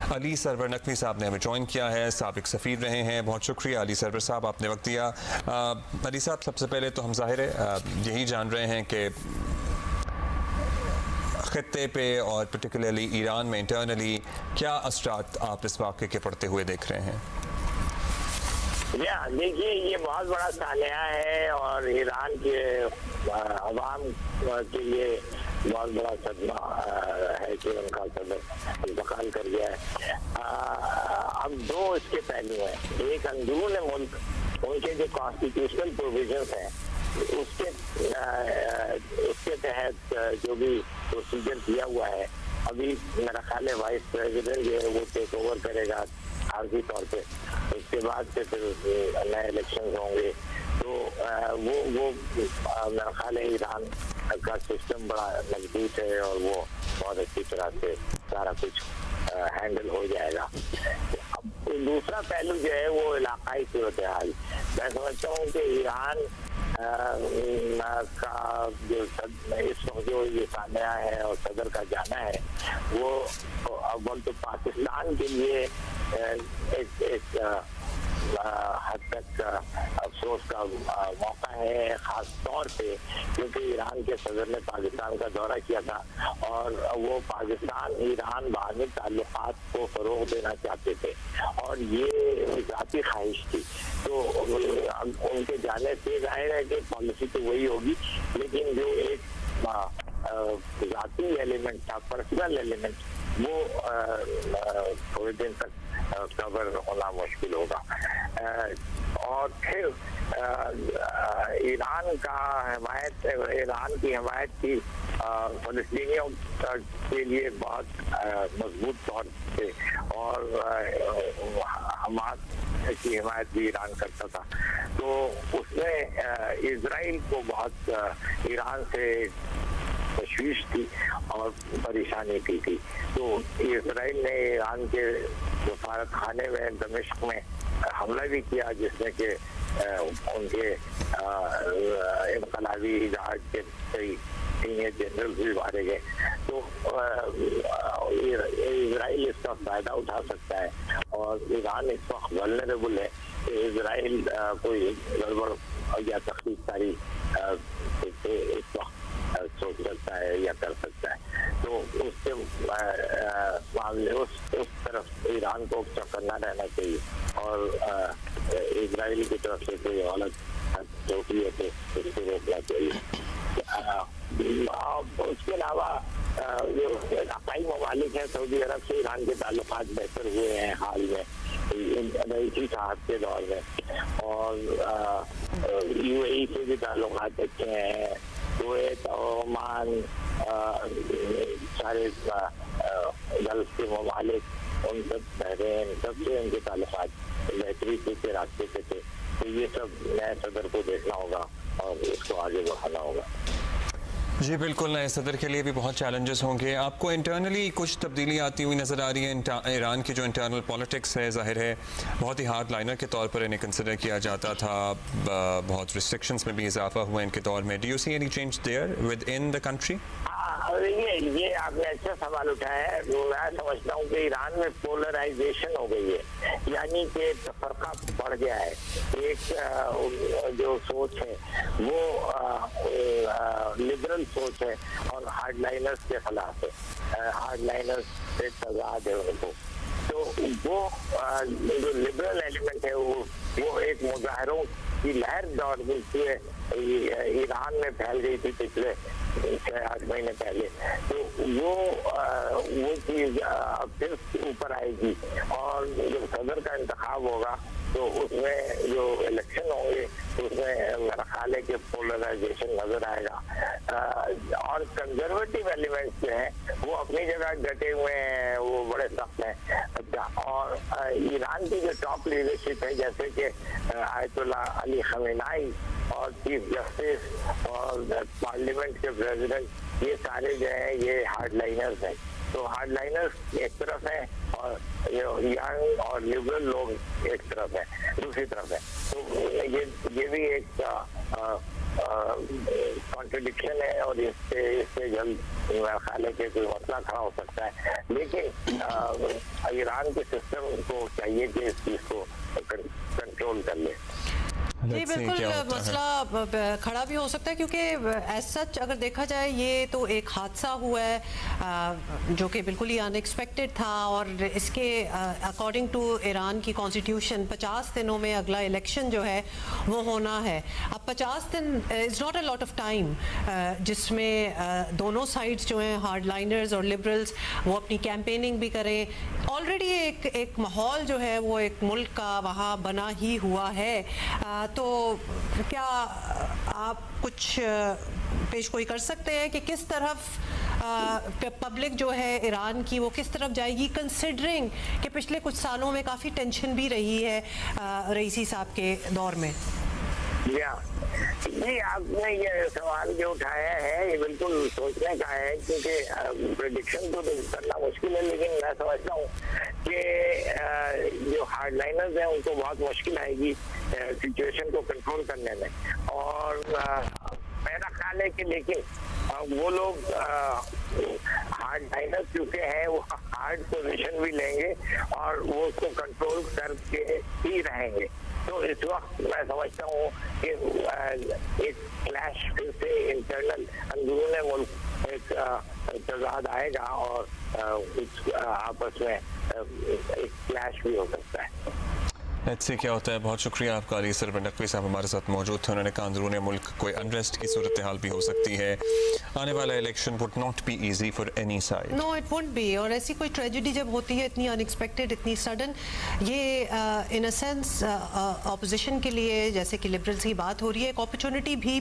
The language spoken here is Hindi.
अली सरवर नकवी साहब ने हमें ज्वाइन किया है, साबिक सफ़ीर रहे हैं। बहुत शुक्रिया अली सरवर साहब, आपने वक्त दिया। अली साहब, सबसे पहले तो हम ज़ाहिर है यही जान रहे हैं कि ख़ित्ते पे और पर्टिकुलरली ईरान में इंटरनली क्या असरात आप इस वाक़े के पड़ते हुए देख रहे हैं? देखिए, ये बहुत बड़ा सानिया है और ईरान के अवाम के लिए बहुत बड़ा सदमा है कि उनका सदर इंतकाल कर गया है। अब दो इसके पहलू हैं। एक अंदरून मुल्क उनके जो कॉन्स्टिट्यूशनल प्रोविजंस हैं उसके तहत जो भी प्रोसीजर किया हुआ है, अभी मेरा ख्याल है वाइस प्रेसिडेंट जो है वो टेक ओवर करेगा आर्जी तौर पे। उसके बाद से फिर नए इलेक्शन होंगे। तो वो मेरा ख्याल है ईरान का सिस्टम बड़ा मजबूत है और वो बहुत अच्छी तरह से सारा कुछ हैंडल हो जाएगा। अब दूसरा पहलू जो है वो इलाकाई सूरत हाल। मैं समझता हूँ कि ईरान का जो इस वक्त जो ये सामना है और सदर का जाना है, वो अव्वल तो पाकिस्तान के लिए एक हद तक अफसोस का मौका है, खास तौर पे क्योंकि ईरान के सदर ने पाकिस्तान का दौरा किया था और वो पाकिस्तान ईरान बाहमी ताल्लुकात को फरोग देना चाहते थे और ये ज़ाती ख्वाहिश थी। तो उनके जाने से जाहिर है कि पॉलिसी तो वही होगी, लेकिन जो एक ज़ाती एलिमेंट था, पर्सनल एलिमेंट, वो थोड़े दिन तक कवर होना मुश्किल होगा। और फिर ईरान की हमायत थी फ़लस्तीनियों के लिए बहुत मजबूत तौर पे, और हमास की हिमायत भी ईरान करता था। तो उसने इजराइल को बहुत ईरान से तशवीश थी और परेशानी की थी। तो इजराइल ने ईरान के सफारत खाने में दमिश्क में हमला भी किया, जिसमें कि उनके इनकलाबी जहाज के कई सीनियर जनरल भी मारे गए। तो इजराइल इसका फायदा उठा सकता है और ईरान इस वक्त वल्नरेबल है। इजराइल कोई गड़बड़ या तख्लीकारी इस वक्त सोच सकता है या कर सकता है। तो उसके मामले उस तरफ ईरान को चौकन्ना रहना चाहिए और इजराइल की तरफ से कोई गलत चौकी है तो उसको रोकना चाहिए। उसके अलावा जो इलाकाई ममालिक हैं, सऊदी अरब से ईरान के ताल्लुकात बेहतर हुए हैं हाल में इसी साहब के दौर में, और UAE से भी ताल्लुकात अच्छे हैं। कुवैत, ओमान, सारे गल्फ के ममालिक, उन सब बहरीन, सबसे उनके ताल्लुकात बेहतरी के रास्ते पे थे। तो ये सब नए सदर को देखना होगा और इसको आगे बढ़ाना होगा। जी बिल्कुल, नए सदर के लिए भी बहुत चैलेंजेस होंगे। आपको इंटरनली कुछ तब्दीली आती हुई नज़र आ रही है? ईरान की जो इंटरनल पॉलिटिक्स है, ज़ाहिर है बहुत ही हार्ड लाइनर के तौर पर इन्हें कंसिडर किया जाता था, बहुत रिस्ट्रिक्शंस में भी इजाफा हुआ इनके दौर में। Do you see any change their with in the country? ये आपने अच्छा सवाल उठाया है। मैं समझता हूँ कि ईरान में पोलराइजेशन हो गई है, यानी कि फर्का बढ़ गया है। एक जो सोच है वो लिबरल सोच है और हार्डलाइनर्स के खिलाफ है, हार्डलाइनर्स से तजाद है उनको। तो वो जो लिबरल एलिमेंट है वो एक मुजाहरों की लहर दौड़ हुए ईरान में फैल गई थी पिछले 6-8 महीने पहले। तो वो चीज अब फिर ऊपर आएगी और जो सदर का इंतखाब होगा तो उसमें जो इलेक्शन होंगे उसमें मेरा ख्याल है कि पोलराइजेशन नजर आएगा। और कंजर्वेटिव एलिमेंट्स जो हैं वो अपनी जगह डटे हुए हैं, वो बड़े सख्त हैं। अच्छा, और ईरान की जो टॉप लीडरशिप है, जैसे कि आयतुल्लाह अली खमेनाई और चीफ जस्टिस और पार्लियामेंट के प्रेसिडेंट, ये सारे जो हैं ये हार्डलाइनर्स हैं। तो हार्डलाइनर्स एक तरफ है और यंग और लिबरल लोग एक तरफ है, दूसरी तरफ है। तो ये भी एक कॉन्ट्रडिक्शन है और इससे जल्द मेरा ख्याल है कि कोई मसला खड़ा हो सकता है। लेकिन ईरान के सिस्टम को चाहिए कि इस चीज़ को कंट्रोल कर ले। जी बिल्कुल, मसला खड़ा भी हो सकता है क्योंकि एज सच अगर देखा जाए ये तो एक हादसा हुआ है जो कि बिल्कुल ही अनएक्सपेक्टेड था, और इसके अकॉर्डिंग टू ईरान की कॉन्स्टिट्यूशन 50 दिनों में अगला इलेक्शन जो है वो होना है। अब 50 दिन is not a lot of time जिसमें दोनों साइड्स जो हैं हार्डलाइनर्स और लिबरल्स वो अपनी कैंपेनिंग भी करें। ऑलरेडी एक माहौल जो है वो एक मुल्क का वहाँ बना ही हुआ है। तो क्या आप कुछ पेश कोई कर सकते हैं कि किस तरफ पब्लिक जो है ईरान की वो किस तरफ जाएगी, कंसिडरिंग कि पिछले कुछ सालों में काफ़ी टेंशन भी रही है रईसी साहब के दौर में? जी, आपने ये सवाल जो उठाया है ये बिल्कुल सोचने का है, क्योंकि प्रेडिक्शन तो करना मुश्किल है, लेकिन मैं समझता हूँ कि जो हार्डलाइनर्स हैं उनको बहुत मुश्किल आएगी सिचुएशन को कंट्रोल करने में। और मेरा ख्याल है कि लेकिन वो लोग हार्डलाइनर्स क्योंकि हैं वो हार्ड पोजीशन भी लेंगे और वो उसको कंट्रोल करके ही रहेंगे। तो इस वक्त मैं समझता हूँ कि एक क्लैश फिर से इंटरनल अंदरूनी मुल्क एक तजाद आएगा और आपस में एक क्लैश भी हो सकता है। लेट्स सी क्या होता है। बहुत शुक्रिया आपका अली सरवर नकवी साहब हमारे साथ मौजूद थे। उन्होंने कहा अंदरूनी मुल्क कोई अनरेस्ट की सूरत हाल भी हो सकती है। आने वाला election would not be easy for any side. No it wouldn't be. और ऐसी कोई ट्रेजेडी जब होती है इतनी अनएक्सपेक्टेड, इतनी सडन, ये इन अ सेंस अपोजिशन के लिए, जैसे कि लिबरल्स की बात हो रही है, एक अपॉर्चुनिटी भी